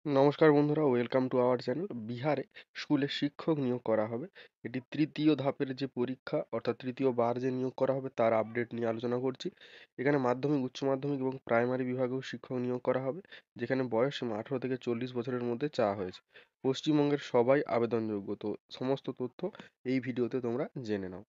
নমস্কার বন্ধুরা, welcome to our channel. বিহারে স্কুলে শিক্ষক নিয়োগ করা হবে। এটি তৃতীয় ধাপের যে পরীক্ষা, অর্থাৎ তৃতীয় বার যে নিয়োগ করা হবে তার আপডেট নিয়ে আলোচনা করছি। এখানে মাধ্যমিক, উচ্চ মাধ্যমিক এবং প্রাইমারি বিভাগেও শিক্ষক নিয়োগ করা হবে, যেখানে বয়স সীমা 18 থেকে 40 বছরের মধ্যে চাওয়া হয়েছে। পশ্চিমবঙ্গের সবাই আবেদনযোগ্য। তো সমস্ত তথ্য এই ভিডিওতে তোমরা জেনে নাও।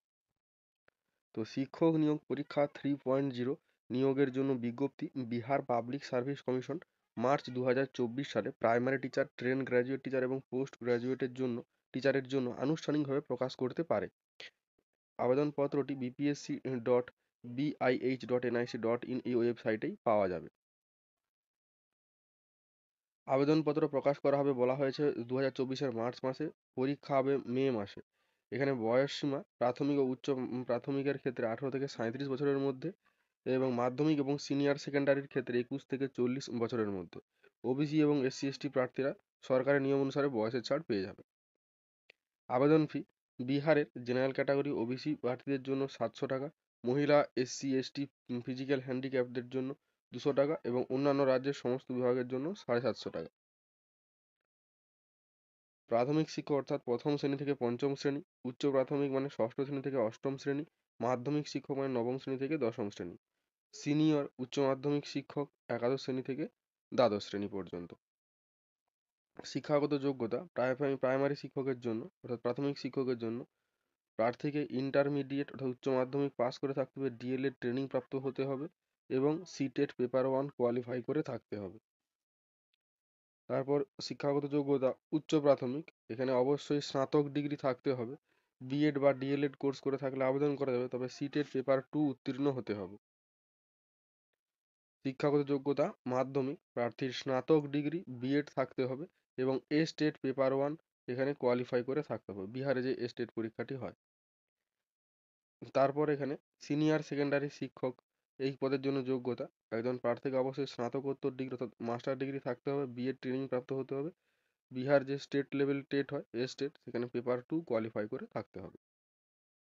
তো শিক্ষক নিয়োগ পরীক্ষা 3.0 নিয়োগের জন্য বিজ্ঞপ্তি Bihar public service commission March 2024 সালে primary teacher, train graduate teacher এবং পোস্ট গ্র্যাজুয়েটের জন্য টিচারের জন্য আনুষ্ঠানিকভাবে প্রকাশ করতে পারে। আবেদনপত্রটি bpsc.bih.nic.in এই ওয়েবসাইটেই পাওয়া যাবে। আবেদনপত্র প্রকাশ করা হবে বলা হয়েছে 2024-এর মার্চ মাসে, পরীক্ষা হবে মে মাসে। এখানে বয়স সীমা প্রাথমিক ও উচ্চ প্রাথমিকের ক্ষেত্রে 18 থেকে 37 বছরের মধ্যে এবং মাধ্যমিক এবং সিনিয়র সেকেন্ডারির ক্ষেত্রে 21 থেকে 40 বছরের মধ্যে। ওবিসি এবং SC/ST প্রার্থীরা সরকারের নিয়ম অনুসারে বয়সের ছাড় পেয়ে যাবে। আবেদন ফি বিহারের জেনারেল ক্যাটাগরি ওবিসি প্রার্থীদের জন্য 700 টাকা, মহিলা, SC/ST, ফিজিক্যাল হ্যান্ডিক্যাপদের জন্য 200 টাকা এবং অন্যান্য রাজ্যের সমস্ত বিভাগের জন্য 750 টাকা। প্রাথমিক শিক্ষক অর্থাৎ প্রথম শ্রেণী থেকে পঞ্চম শ্রেণী, উচ্চ প্রাথমিক মানে ষষ্ঠ শ্রেণী থেকে অষ্টম শ্রেণী, মাধ্যমিক শিক্ষক মানে নবম শ্রেণী থেকে দশম শ্রেণী, সিনিয়র উচ্চ মাধ্যমিক শিক্ষক একাদশ শ্রেণী থেকে দ্বাদশ শ্রেণী পর্যন্ত। শিক্ষাগত যোগ্যতা প্রাইমারি শিক্ষকের জন্য অর্থাৎ প্রাথমিক শিক্ষকের জন্য প্রার্থীকে ইন্টারমিডিয়েট অর্থাৎ উচ্চ মাধ্যমিক পাস করে থাকতে হবে, DLED ট্রেনিং প্রাপ্ত হতে হবে এবং সিটেট পেপার 1 কোয়ালিফাই করে থাকতে হবে। তারপর শিক্ষাগত যোগ্যতা উচ্চ প্রাথমিক, এখানে অবশ্যই স্নাতক ডিগ্রি থাকতে হবে। বিএড বা DLED কোর্স করে থাকলে আবেদন করা যাবে, তবে সিটেট পেপার 2 উত্তীর্ণ হতে হবে। শিক্ষাগত যোগ্যতা মাধ্যমিক, প্রার্থীর স্নাতক ডিগ্রি বিএড থাকতে হবে এবং স্টেট পেপার 1 এখানে কোয়ালিফাই করে থাকতে হবে, বিহারে যে স্টেট পরীক্ষাটি হয়। তারপর এখানে সিনিয়র সেকেন্ডারি শিক্ষক এই পদের জন্য যোগ্যতা একজন প্রার্থীকে অবশ্যই স্নাতকোত্তর ডিগ্রি অর্থাৎ মাস্টার ডিগ্রি থাকতে হবে, বিএড ট্রেনিং প্রাপ্ত হতে হবে, বিহার যে স্টেট লেভেল টেট হয় স্টেট সেখানে পেপার 2 কোয়ালিফাই করে থাকতে হবে।